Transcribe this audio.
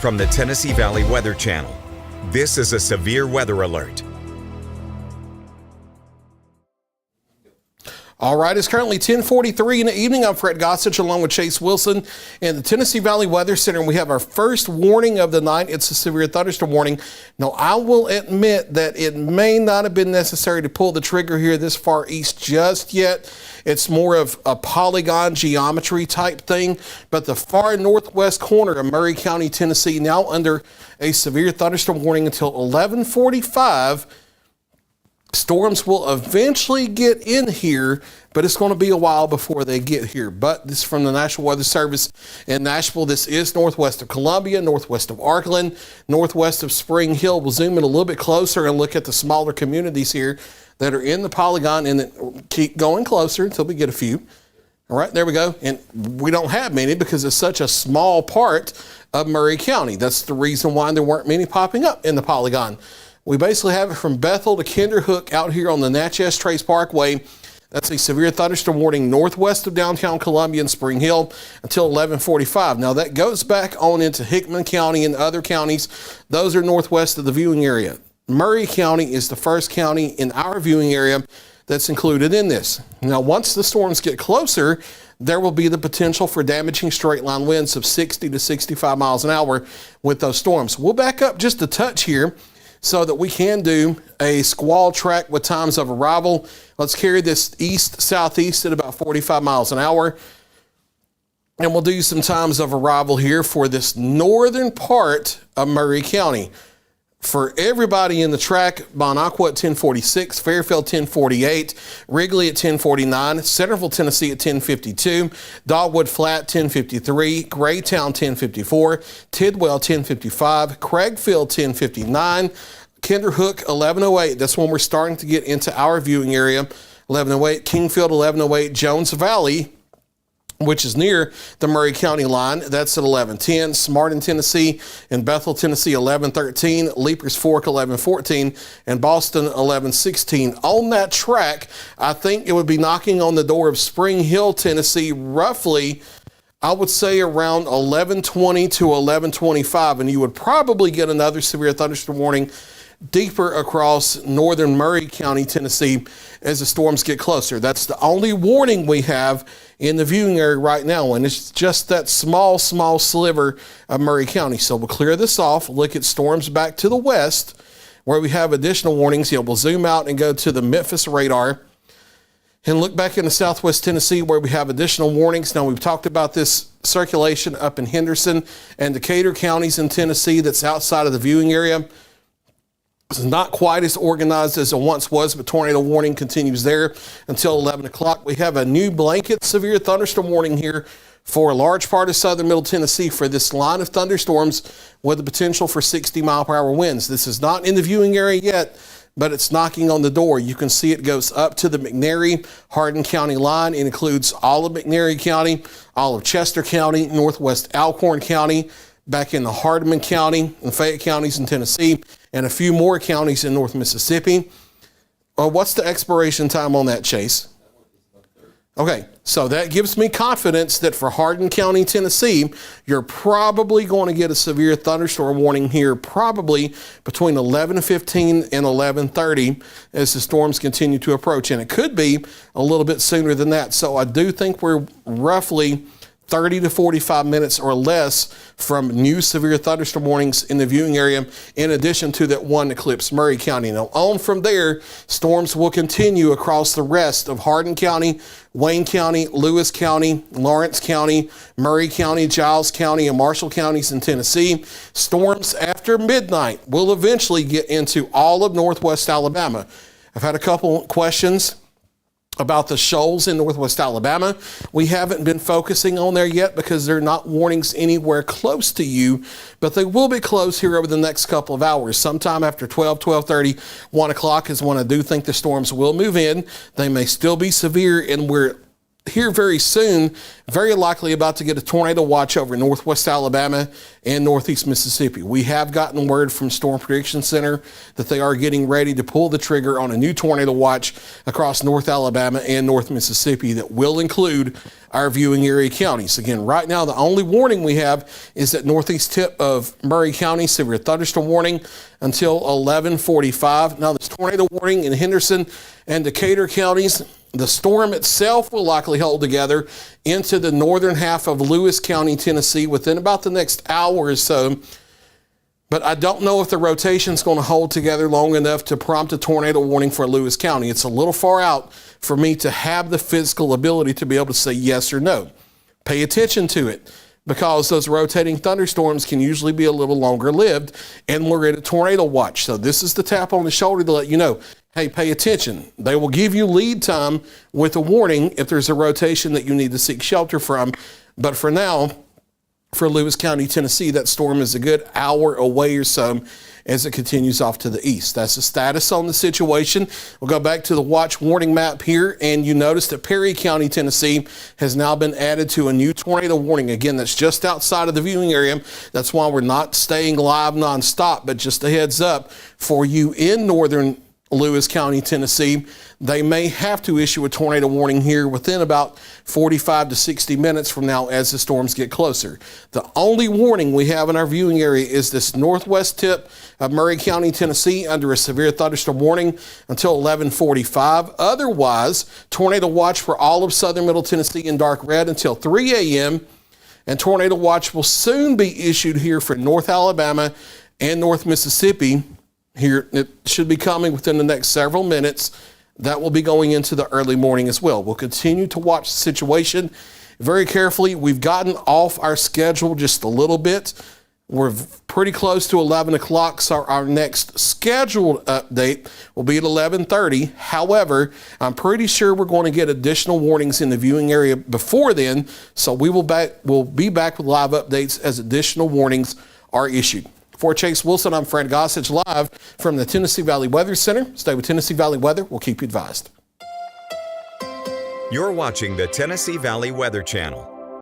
From the Tennessee Valley Weather Channel, this is a severe weather alert. All right, it's currently 10:43 in the evening. I'm Fred Gossage along with Chase Wilson in the Tennessee Valley Weather Center, and we have our first warning of the night. It's a severe thunderstorm warning. Now, I will admit that it may not have been necessary to pull the trigger here this far east just yet. It's more of a polygon geometry type thing, but the far northwest corner of Murray County, Tennessee, now under a severe thunderstorm warning until 11:45. Storms will eventually get in here, but it's going to be a while before they get here. But this is from the National Weather Service in Nashville. This is northwest of Columbia, northwest of Arklin, northwest of Spring Hill. We'll zoom in a little bit closer and look at the smaller communities here that are in the polygon, and then keep going closer until we get a few. All right, there we go. And we don't have many because it's such a small part of Murray County. That's the reason why there weren't many popping up in the polygon. We basically have it from Bethel to Kinderhook out here on the Natchez Trace Parkway. That's a severe thunderstorm warning northwest of downtown Columbia and Spring Hill until 11:45. Now that goes back on into Hickman County and other counties. Those are northwest of the viewing area. Murray County is the first county in our viewing area that's included in this. Now once the storms get closer, there will be the potential for damaging straight line winds of 60 to 65 miles an hour with those storms. We'll back up just a touch here so that we can do a squall track with times of arrival. Let's carry this east-southeast at about 45 miles an hour. And we'll do some times of arrival here for this northern part of Murray County. For everybody in the track, Bon Aqua at 1046, Fairfield 1048, Wrigley at 1049, Centerville, Tennessee at 1052, Dogwood Flat 1053, Graytown 1054, Tidwell 1055, Craigfield 1059, Kinderhook 1108. That's when we're starting to get into our viewing area. 1108, Kingfield 1108, Jones Valley, which is near the Murray County line. That's at 1110. Smartin, Tennessee, and Bethel, Tennessee, 1113. Leapers Fork, 1114. And Boston, 1116. On that track, I think it would be knocking on the door of Spring Hill, Tennessee, roughly, I would say around 1120 to 1125. And you would probably get another severe thunderstorm warning deeper across northern Murray County, Tennessee, as the storms get closer. That's the only warning we have in the viewing area right now, and it's just that small sliver of Murray County. So we'll clear this off, look at storms back to the west, where we have additional warnings. We'll zoom out and go to the Memphis radar, and look back into southwest Tennessee, where we have additional warnings. Now, we've talked about this circulation up in Henderson and Decatur counties in Tennessee that's outside of the viewing area. It's not quite as organized as it once was, but tornado warning continues there until 11 o'clock. We have a new blanket severe thunderstorm warning here for a large part of southern middle Tennessee for this line of thunderstorms with the potential for 60-mile-per-hour winds. This is not in the viewing area yet, but it's knocking on the door. You can see it goes up to the McNairy, Hardin County line. It includes all of McNairy County, all of Chester County, northwest Alcorn County, back in the Hardeman County and Fayette counties in Tennessee, and a few more counties in North Mississippi. What's the expiration time on that, Chase? Okay, so that gives me confidence that for Hardin County, Tennessee, you're probably going to get a severe thunderstorm warning here, probably between 11:15 and 11:30 as the storms continue to approach. And it could be a little bit sooner than that. So I do think we're roughly 30 to 45 minutes or less from new severe thunderstorm warnings in the viewing area, in addition to that one eclipse Murray County. Now, on from there, storms will continue across the rest of Hardin County, Wayne County, Lewis County, Lawrence County, Murray County, Giles County, and Marshall counties in Tennessee. Storms after midnight will eventually get into all of northwest Alabama. I've had a couple questions about the shoals in northwest Alabama. We haven't been focusing on there yet because they're not warnings anywhere close to you, but they will be close here over the next couple of hours. Sometime after 12:30, 1 o'clock is when I do think the storms will move in. They may still be severe, and we're here very soon, very likely about to get a tornado watch over northwest Alabama and northeast Mississippi. We have gotten word from Storm Prediction Center that they are getting ready to pull the trigger on a new tornado watch across North Alabama and North Mississippi that will include our viewing area counties. Again, right now, the only warning we have is that northeast tip of Murray County, severe thunderstorm warning until 11:45. Now, this tornado warning in Henderson and Decatur counties. The storm itself will likely hold together into the northern half of Lewis County, Tennessee, within about the next hour or so. But I don't know if the rotation is going to hold together long enough to prompt a tornado warning for Lewis County. It's a little far out for me to have the physical ability to be able to say yes or no. Pay attention to it, because those rotating thunderstorms can usually be a little longer lived, and we're at a tornado watch. So this is the tap on the shoulder to let you know, hey, pay attention. They will give you lead time with a warning if there's a rotation that you need to seek shelter from. But for now, for Lewis County, Tennessee, that storm is a good hour away or so as it continues off to the east. That's the status on the situation. We'll go back to the watch warning map here, and you notice that Perry County, Tennessee has now been added to a new tornado warning. Again, that's just outside of the viewing area. That's why we're not staying live nonstop, but just a heads up for you in northern Lewis County, Tennessee. They may have to issue a tornado warning here within about 45 to 60 minutes from now as the storms get closer. The only warning we have in our viewing area is this northwest tip of Murray County, Tennessee, under a severe thunderstorm warning until 11:45. Otherwise, tornado watch for all of southern middle Tennessee in dark red until 3 a.m. And tornado watch will soon be issued here for North Alabama and North Mississippi. Here, it should be coming within the next several minutes. That will be going into the early morning as well. We'll continue to watch the situation very carefully. We've gotten off our schedule just a little bit. We're pretty close to 11 o'clock, so our next scheduled update will be at 11:30. However, I'm pretty sure we're going to get additional warnings in the viewing area before then, so we'll be back with live updates as additional warnings are issued. For Chase Wilson, I'm Fred Gossage, live from the Tennessee Valley Weather Center. Stay with Tennessee Valley Weather. We'll keep you advised. You're watching the Tennessee Valley Weather Channel.